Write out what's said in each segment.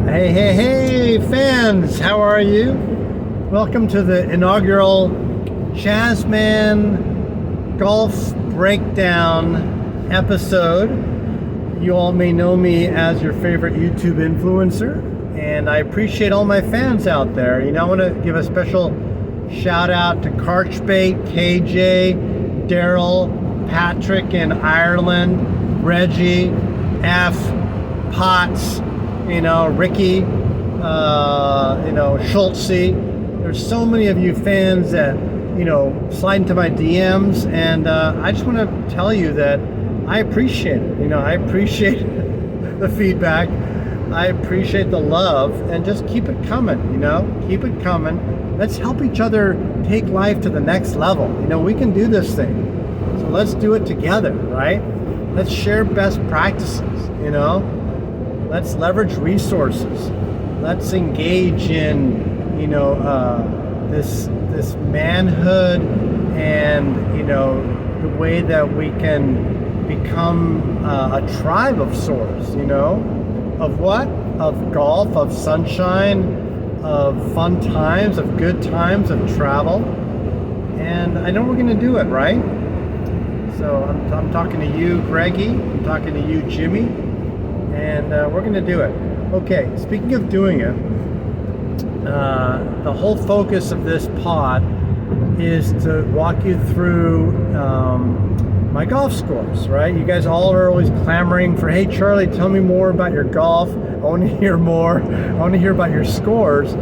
Hey, hey, hey, fans, how are you? Welcome to the inaugural Jazzman Golf Breakdown episode. You all may know me as your favorite YouTube influencer, and I appreciate all my fans out there. You know, I want to give a special shout out to Karchbait, KJ, Daryl, Patrick in Ireland, Reggie, F, Potts, Ricky, Schultze. There's so many of you fans that, slide into my DMs, and I just want to tell you that I appreciate it. I appreciate the feedback. I appreciate the love, and just keep it coming, keep it coming. Let's help each other take life to the next level. We can do this thing. So let's do it together, right? Let's share best practices, Let's leverage resources. Let's engage in, this manhood and, the way that we can become a tribe of sorts, of what? Of golf, of sunshine, of fun times, of good times, of travel. And I know we're going to do it, right? So I'm talking to you, Greggy. I'm talking to you, Jimmy. And we're going to do it. Okay, speaking of doing it, the whole focus of this pod is to walk you through my golf scores, right? You guys all are always clamoring for, hey, Charlie, tell me more about your golf. I want to hear more. I want to hear about your scores.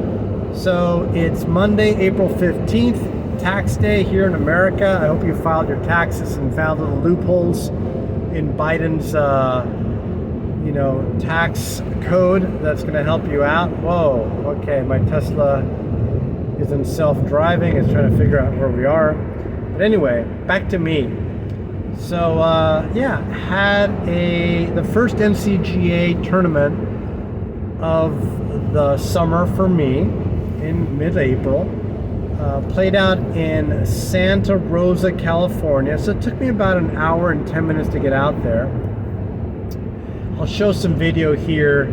So it's Monday, April 15th, tax day here in America. I hope you filed your taxes and found little loopholes in Biden's tax code that's going to help you out. Whoa, okay, my Tesla is in self-driving. It's trying to figure out where we are. But anyway, back to me. So, had the first NCGA tournament of the summer for me in mid-April. Played out in Santa Rosa, California. So it took me about an hour and 10 minutes to get out there. I'll show some video here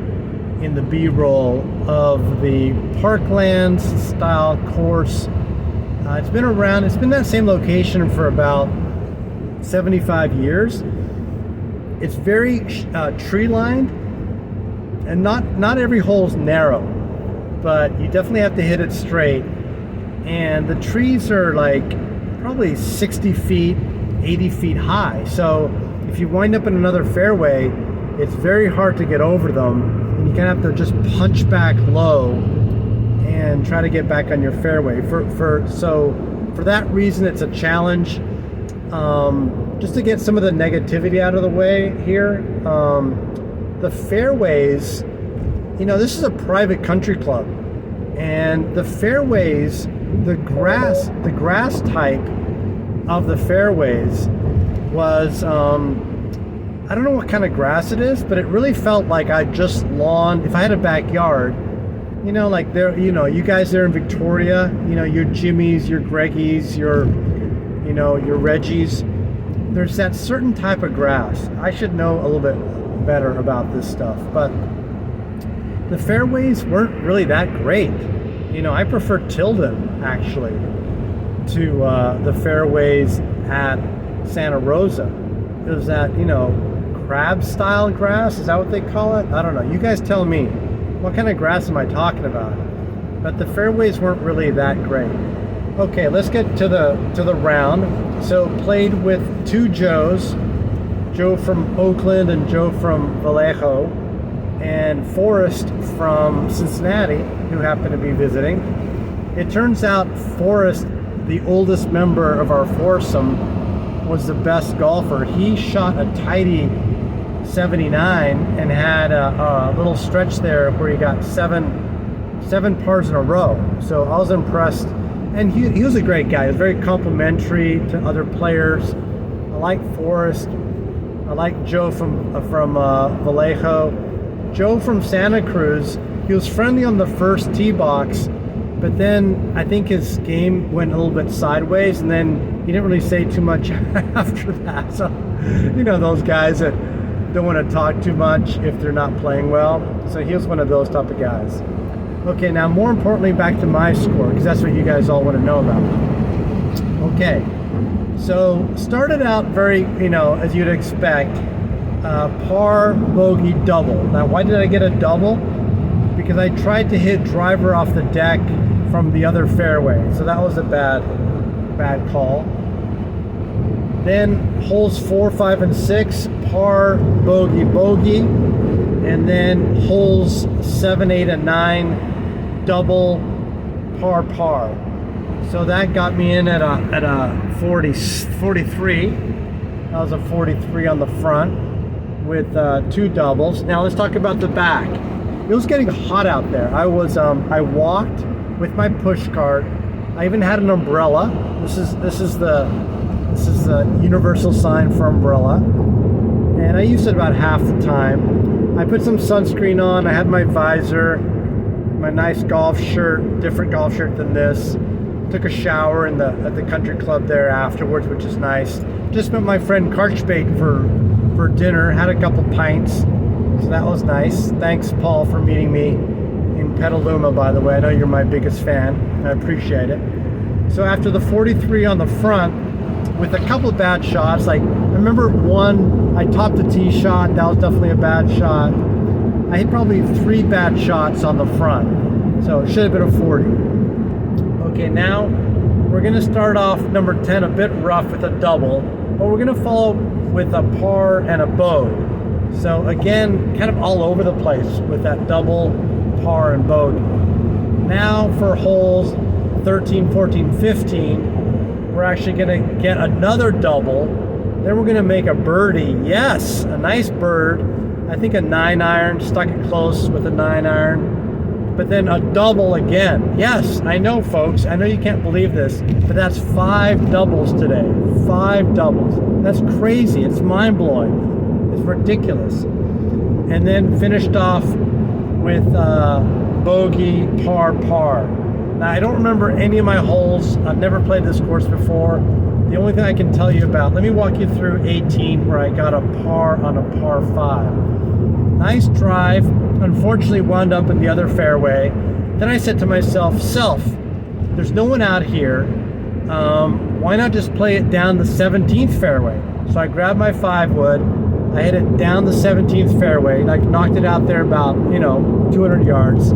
in the B-roll of the Parklands style course. It's been that same location for about 75 years. It's very tree lined, and not every hole's narrow, but you definitely have to hit it straight. And the trees are like probably 60 feet, 80 feet high. So if you wind up in another fairway, it's very hard to get over them, and you kind of have to just punch back low and try to get back on your fairway. So for that reason, it's a challenge. Just to get some of the negativity out of the way here, the fairways, this is a private country club, and the fairways, the grass type of the fairways was, I don't know what kind of grass it is, but it really felt like I just lawned. If I had a backyard, like there, you guys there in Victoria, your Jimmys, your Greggies, your Reggies, there's that certain type of grass. I should know a little bit better about this stuff, but the fairways weren't really that great. I prefer Tilden, actually, to the fairways at Santa Rosa. It was that, crab style grass, is that what they call it? I don't know. You guys tell me, what kind of grass am I talking about? But the fairways weren't really that great. Okay, let's get to the round. So played with two Joes, Joe from Oakland and Joe from Vallejo, and Forrest from Cincinnati, who happened to be visiting. It turns out Forrest, the oldest member of our foursome, was the best golfer. He shot a tidy 79 and had a little stretch there where he got seven pars in a row. So I was impressed, and he was a great guy. He was very complimentary to other players. I like Forrest. I like Joe from Vallejo. Joe from Santa Cruz, he was friendly on the first tee box, but then I think his game went a little bit sideways, and then he didn't really say too much after that. So, those guys that don't want to talk too much if they're not playing well. So he was one of those type of guys. Okay, now more importantly, back to my score, because that's what you guys all want to know about. Okay, so started out very, as you'd expect, par, bogey, double. Now, why did I get a double? Because I tried to hit driver off the deck from the other fairway. So that was a bad call. Then holes 4, 5, and 6, par, bogey, bogey. And then holes 7, 8, and 9, double, par, par. So that got me in at a 43. That was a 43 on the front with 2 doubles. Now let's talk about the back. It was getting hot out there. I walked with my push cart. I even had an umbrella. This is the universal sign for umbrella, and I used it about half the time. I put some sunscreen on. I had my visor, my nice golf shirt, different golf shirt than this. Took a shower at the country club there afterwards, which is nice. Just met my friend Karchbait for dinner. Had a couple pints, so that was nice. Thanks, Paul, for meeting me in Petaluma, by the way. I know you're my biggest fan, and I appreciate it. So after the 43 on the front, with a couple of bad shots, like I remember one, I topped a tee shot. That was definitely a bad shot. I hit probably 3 bad shots on the front, so it should have been a 40. Okay, now we're gonna start off number 10 a bit rough with a double, but we're gonna follow with a par and a bogey. So again, kind of all over the place with that double, par, and bogey. Now for holes 13, 14, 15, we're actually gonna get another double. Then we're gonna make a birdie. Yes, a nice bird. I think a 9-iron, stuck it close with a 9-iron. But then a double again. Yes, I know, folks. I know you can't believe this, but that's 5 doubles today. 5 doubles. That's crazy. It's mind-blowing. It's ridiculous. And then finished off with bogey, par, par. Now, I don't remember any of my holes. I've never played this course before. The only thing I can tell you about, let me walk you through 18, where I got a par on a par 5. Nice drive. Unfortunately wound up in the other fairway. Then I said to myself, there's no one out here. Why not just play it down the 17th fairway? So I grabbed my 5-wood. I hit it down the 17th fairway. I knocked it out there about 200 yards.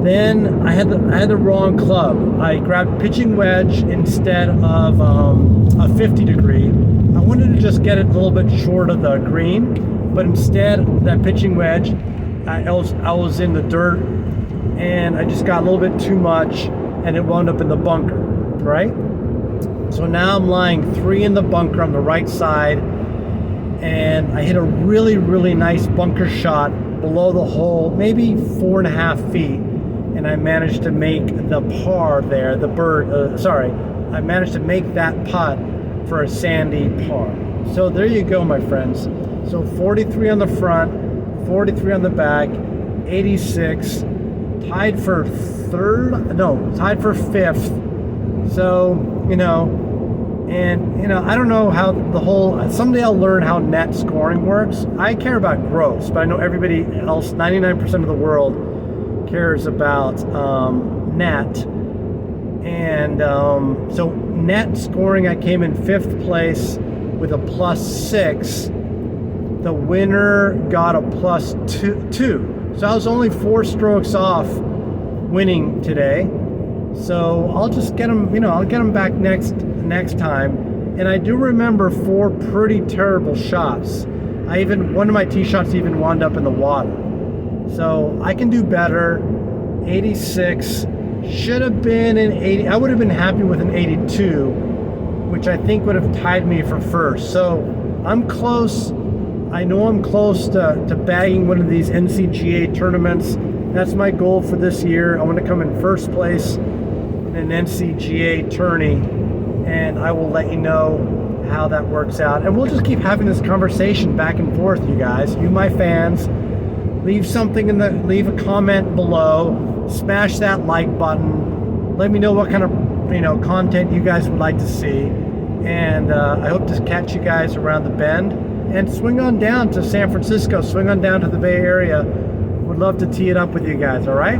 Then I had the wrong club. I grabbed pitching wedge instead of a 50 degree. I wanted to just get it a little bit short of the green, but instead that pitching wedge, I was in the dirt, and I just got a little bit too much, and it wound up in the bunker, right? So now I'm lying 3 in the bunker on the right side, and I hit a really, really nice bunker shot below the hole, maybe 4.5 feet, and I managed to make the par there, I managed to make that putt for a sandy par. So there you go, my friends. So 43 on the front, 43 on the back, 86, tied for 5th. So, I don't know how someday I'll learn how net scoring works. I care about gross, but I know everybody else, 99% of the world cares about net. And so net scoring, I came in 5th place with a +6. The winner got a +2. So I was only 4 strokes off winning today. So I'll just get them, I'll get them back next time. And I do remember 4 pretty terrible shots. One of my tee shots even wound up in the water. So I can do better. 86 should have been an 80. I would have been happy with an 82, which I think would have tied me for first. So I'm close. I know I'm close to bagging one of these NCGA tournaments. That's my goal for this year. I want to come in first place in an NCGA tourney, and I will let you know how that works out. And we'll just keep having this conversation back and forth, you guys. You, my fans, leave a comment below. Smash that like button. Let me know what kind of content you guys would like to see. And I hope to catch you guys around the bend. And swing on down to San Francisco, swing on down to the Bay Area. Would love to tee it up with you guys, all right?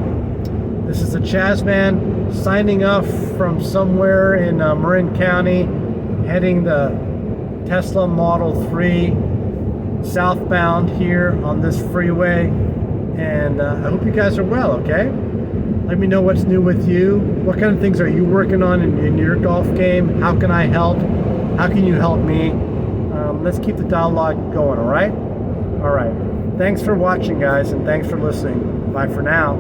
This is the Chazman signing off from somewhere in Marin County, heading the Tesla Model 3 southbound here on this freeway. And I hope you guys are well, okay? Let me know what's new with you. What kind of things are you working on in your golf game? How can I help? How can you help me? Let's keep the dialogue going, all right? All right. Thanks for watching, guys, and thanks for listening. Bye for now.